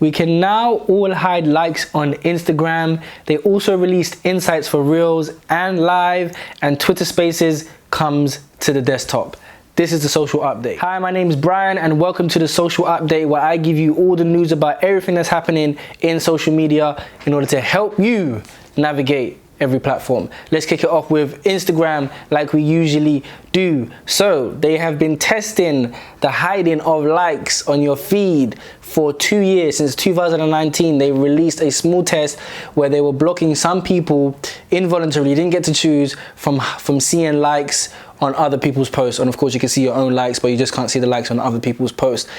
We can now all hide likes on Instagram. They also released insights for Reels and Live, and Twitter Spaces comes to the desktop. This is the social update. Hi, my name is Brian and welcome to the social update, where I give you all the news about everything that's happening in social media in order to help you navigate every platform. Let's kick it off with Instagram like we usually do. So they have been testing the hiding of likes on your feed for 2 years. Since 2019, they released a small test where they were blocking some people involuntarily. You didn't get to choose from seeing likes on other people's posts, and of course you can see your own likes, but you just can't see the likes on other people's posts,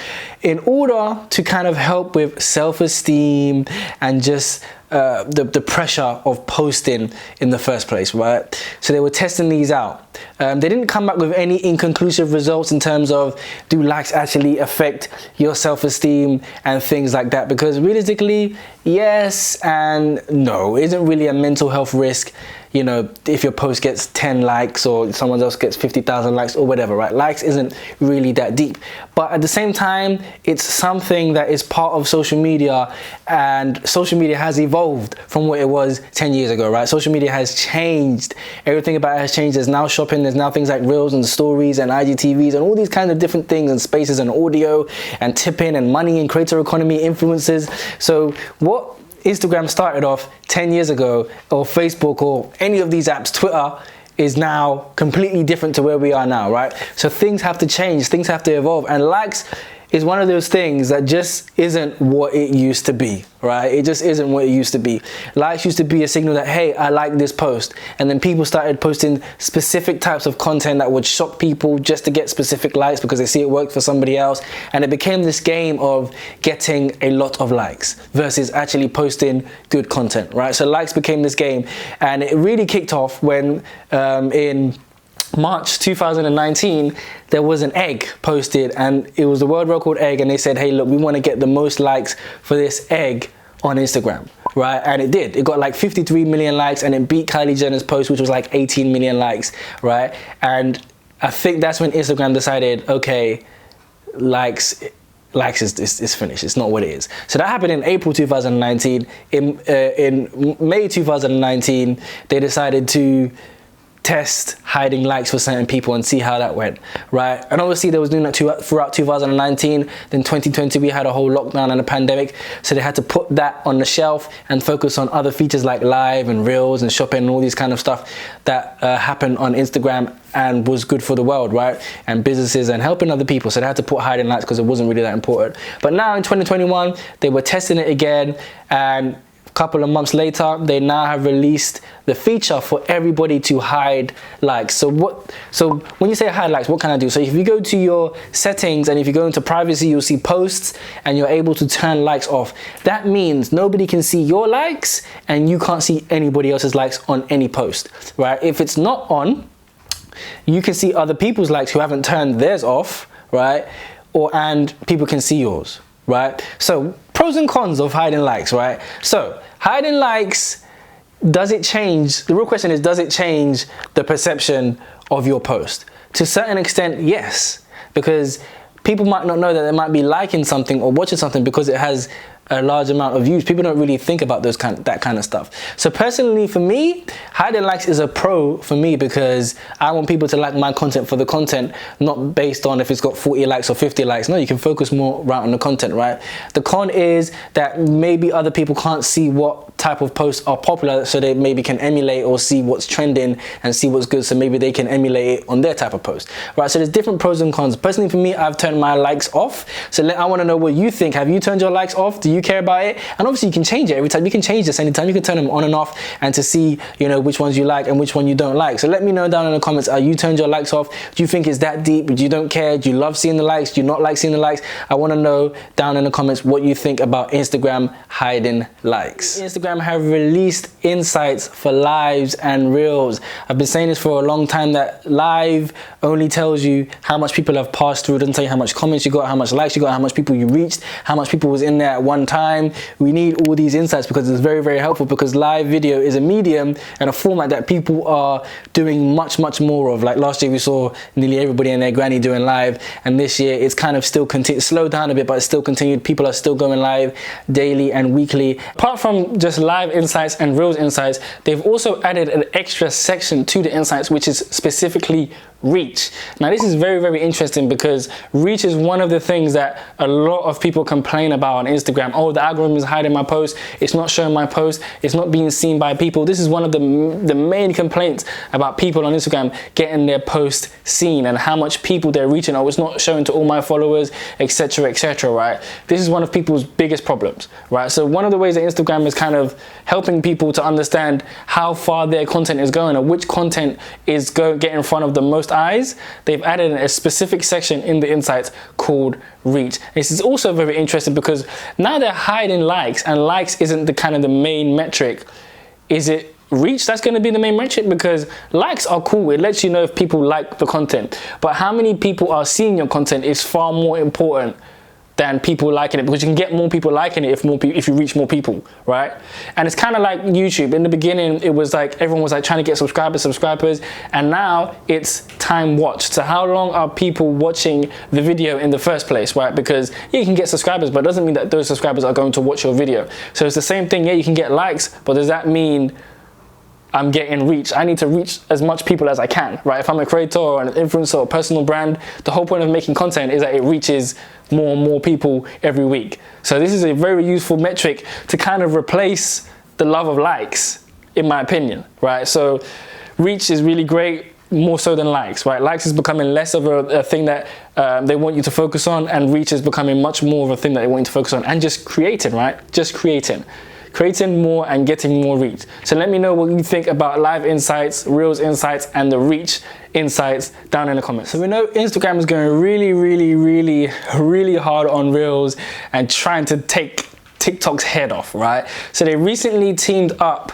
in order to kind of help with self-esteem and just the pressure of posting in the first place, right? So they were testing these out. They didn't come back with any inconclusive results in terms of do likes actually affect your self-esteem and things like that, because realistically, yes and no. It isn't really a mental health risk, you know, if your post gets 10 likes or someone else gets 50,000 likes or whatever, right? Likes isn't really that deep. But at the same time, it's something that is part of social media, and social media has evolved from what it was 10 years ago, right? Social media has changed. Everything about it has changed. There's now shopping, there's now things like Reels and Stories and IGTVs and all these kinds of different things, and Spaces and audio and tipping and money and creator economy influences. So what Instagram started off 10 years ago, or Facebook or any of these apps, Twitter, is now completely different to where we are now, right? So things have to change, things have to evolve, and likes is one of those things that just isn't what it used to be, right? It just isn't what it used to be. Likes used to be a signal that, hey, I like this post. And then people started posting specific types of content that would shock people just to get specific likes because they see it worked for somebody else. And it became this game of getting a lot of likes versus actually posting good content, right? So likes became this game, and it really kicked off when in March 2019, there was an egg posted, and it was the world record egg, and they said, hey, look, we want to get the most likes for this egg on Instagram, right? And it did. It got like 53 million likes, and it beat Kylie Jenner's post, which was like 18 million likes, right? And I think that's when Instagram decided, okay, likes is finished. It's not what it is. So that happened in April 2019. In May 2019, they decided to test hiding likes for certain people and see how that went, right? And obviously they was doing that throughout 2019. Then 2020 we had a whole lockdown and a pandemic, so they had to put that on the shelf and focus on other features like Live and Reels and shopping and all these kind of stuff that happened on Instagram and was good for the world, right? And businesses and helping other people. So they had to put hiding likes because it wasn't really that important. But now in 2021 they were testing it again, and couple of months later, they now have released the feature for everybody to hide likes. So when you say hide likes, what can I do? So if you go to your settings and if you go into privacy, you'll see posts, and you're able to turn likes off. That means nobody can see your likes and you can't see anybody else's likes on any post, right? If it's not on, you can see other people's likes who haven't turned theirs off, right? And people can see yours, right? So pros and cons of hiding likes, right? So hiding likes, does it change? The real question is, does it change the perception of your post? To a certain extent, yes, because people might not know that they might be liking something or watching something because it has a large amount of views. People don't really think about that kind of stuff. So personally, for me, hiding likes is a pro for me, because I want people to like my content for the content, not based on if it's got 40 likes or 50 likes. No, you can focus more right on the content, right? The con is that maybe other people can't see what type of posts are popular, so they maybe can emulate or see what's trending and see what's good, so maybe they can emulate it on their type of post, right? So there's different pros and cons. Personally, for me, I've turned my likes off. So I want to know what you think. Have you turned your likes off? Do you care about it? And obviously you can change it every time. You can change this anytime. You can turn them on and off, and to see, you know, which ones you like and which one you don't like. So let me know down in the comments, are you turned your likes off? Do you think it's that deep? Do you don't care? Do you love seeing the likes? Do you not like seeing the likes? I want to know down in the comments what you think about Instagram hiding likes. Instagram Instagram have released insights for lives and reels. I've been saying this for a long time, that live only tells you how much people have passed through. It doesn't tell you how much comments you got, how much likes you got, how much people you reached, how much people was in there at one time. We need all these insights because it's very, very helpful, because live video is a medium and a format that people are doing much more of. Like last year we saw nearly everybody and their granny doing live, and this year it's kind of still slowed down a bit, but it's still continued. People are still going live daily and weekly. Apart from just live insights and reels insights, they've also added an extra section to the insights, which is specifically reach. Now this is very, very interesting, because reach is one of the things that a lot of people complain about on Instagram. Oh, the algorithm is hiding my post, it's not showing my post, it's not being seen by people. This is one of the main complaints about people on Instagram getting their post seen, and how much people they're reaching. Oh, it's not showing to all my followers, etc, etc, right? This is one of people's biggest problems, right? So one of the ways that Instagram is kind of helping people to understand how far their content is going, or which content is get in front of the most eyes, they've added a specific section in the insights called reach. This is also very interesting, because now they're hiding likes, and likes isn't the main metric. Is it reach that's going to be the main metric? Because likes are cool, it lets you know if people like the content, but how many people are seeing your content is far more important than people liking it, because you can get more people liking it if you reach more people, right? And it's kind of like YouTube. In the beginning, it was like everyone was like trying to get subscribers, and now it's time watched. So how long are people watching the video in the first place, right? Because yeah, you can get subscribers, but it doesn't mean that those subscribers are going to watch your video. So it's the same thing. Yeah, you can get likes, but does that mean I'm getting reach? I need to reach as much people as I can, right? If I'm a creator or an influencer or a personal brand, the whole point of making content is that it reaches more and more people every week. So this is a very useful metric to kind of replace the love of likes, in my opinion, right? So reach is really great, more so than likes, right? Likes is becoming less of a thing that they want you to focus on, and reach is becoming much more of a thing that they want you to focus on, and just creating, right? Just creating more and getting more reach. So let me know what you think about live insights, reels insights, and the reach insights down in the comments. So we know Instagram is going really hard on reels and trying to take TikTok's head off, right? So they recently teamed up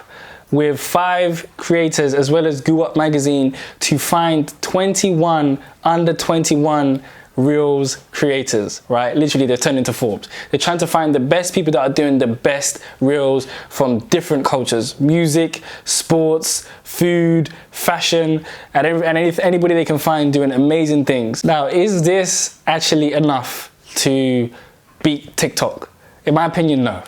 with 5 creators as well as Go Up magazine to find 21 under 21 reels creators, right? Literally, they're turned into Forbes. They're trying to find the best people that are doing the best reels from different cultures: music, sports, food, fashion, and anybody they can find doing amazing things. Now, is this actually enough to beat TikTok? In my opinion, no.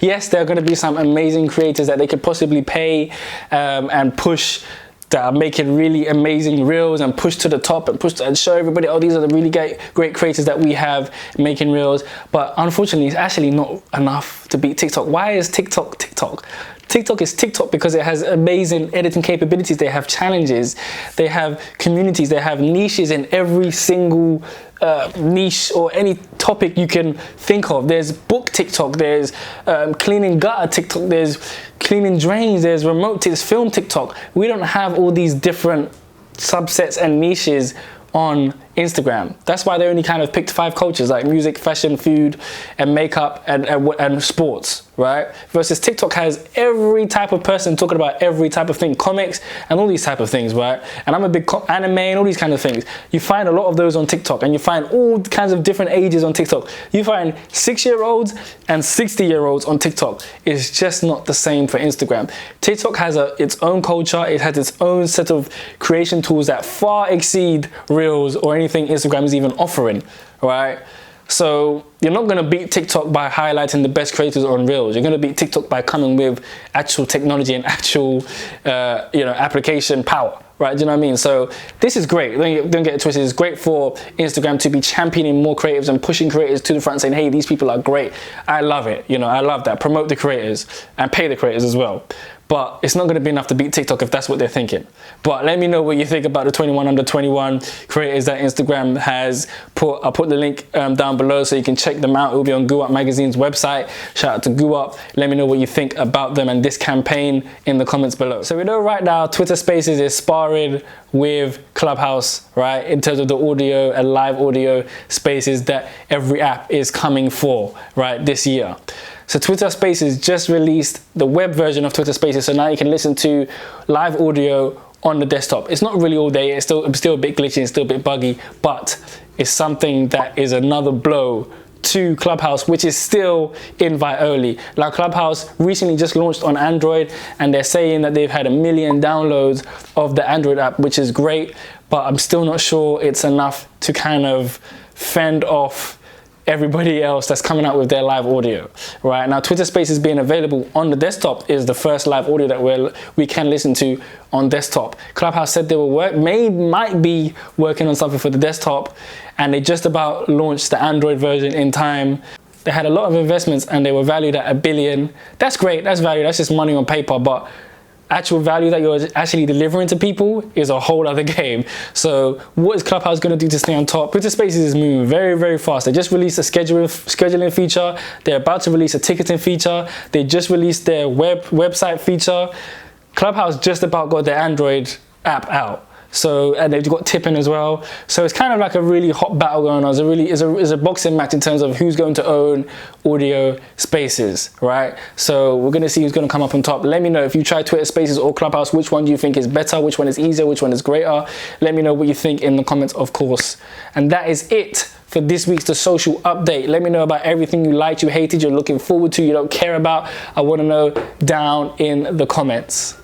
Yes, there are going to be some amazing creators that they could possibly pay and push, that are making really amazing reels and push to the top and show everybody, oh, these are the really great creators that we have making reels. But unfortunately, it's actually not enough to beat TikTok. Why is TikTok TikTok? TikTok is TikTok because it has amazing editing capabilities. They have challenges, they have communities, they have niches in every single niche or any topic you can think of. There's book TikTok, there's cleaning gutter TikTok, there's cleaning drains, there's remote, there's film TikTok. We don't have all these different subsets and niches on Instagram. That's why they only kind of picked 5 cultures, like music, fashion, food, and makeup, and sports, right? Versus TikTok has every type of person talking about every type of thing, comics and all these type of things, right? And I'm a big anime and all these kind of things. You find a lot of those on TikTok, and you find all kinds of different ages on TikTok. You find 6-year-olds and 60-year-olds on TikTok. It's just not the same for Instagram. TikTok has its own culture. It has its own set of creation tools that far exceed Reels or anything Instagram is even offering, right? So you're not going to beat TikTok by highlighting the best creators on Reels. You're going to beat TikTok by coming with actual technology and actual application power, right? Do you know what I mean? So this is great. Don't get it twisted. It's great for Instagram to be championing more creatives and pushing creators to the front, saying, hey, these people are great. I love it. I love that. Promote the creators and pay the creators as well. But it's not going to be enough to beat TikTok if that's what they're thinking. But let me know what you think about the 21 under 21 creators that Instagram has put. I'll put the link down below so you can check them out. It will be on Go Up magazine's website. Shout out to Go Up. Let me know what you think about them and this campaign in the comments below. So we know right now Twitter Spaces is sparring with Clubhouse, right? In terms of the audio and live audio spaces that every app is coming for, right, this year. So Twitter Spaces just released the web version of Twitter Spaces, so now you can listen to live audio on the desktop. It's not really all day, it's still a bit glitchy, it's still a bit buggy, but it's something that is another blow to Clubhouse, which is still invite only. Now Clubhouse recently just launched on Android, and they're saying that they've had 1 million downloads of the Android app, which is great, but I'm still not sure it's enough to kind of fend off everybody else that's coming out with their live audio. Right now, Twitter Spaces being available on the desktop is the first live audio that we can listen to on desktop. Clubhouse said they might be working on something for the desktop, and they just about launched the Android version in time. They had a lot of investments and they were valued at $1 billion. That's great, that's value, that's just money on paper, but actual value that you're actually delivering to people is a whole other game. So what is Clubhouse going to do to stay on top? Twitter Spaces is moving very, very fast. They just released a scheduling feature. They're about to release a ticketing feature. They just released their website feature. Clubhouse just about got their Android app out. So, and they've got tipping as well. So it's kind of like a really hot battle going on. It's a boxing match in terms of who's going to own audio spaces, right? So we're going to see who's going to come up on top. Let me know if you try Twitter Spaces or Clubhouse, which one do you think is better, which one is easier, which one is greater. Let me know what you think in the comments, of course. And that is it for this week's The Social Update. Let me know about everything you liked, you hated, you're looking forward to, you don't care about. I want to know down in the comments.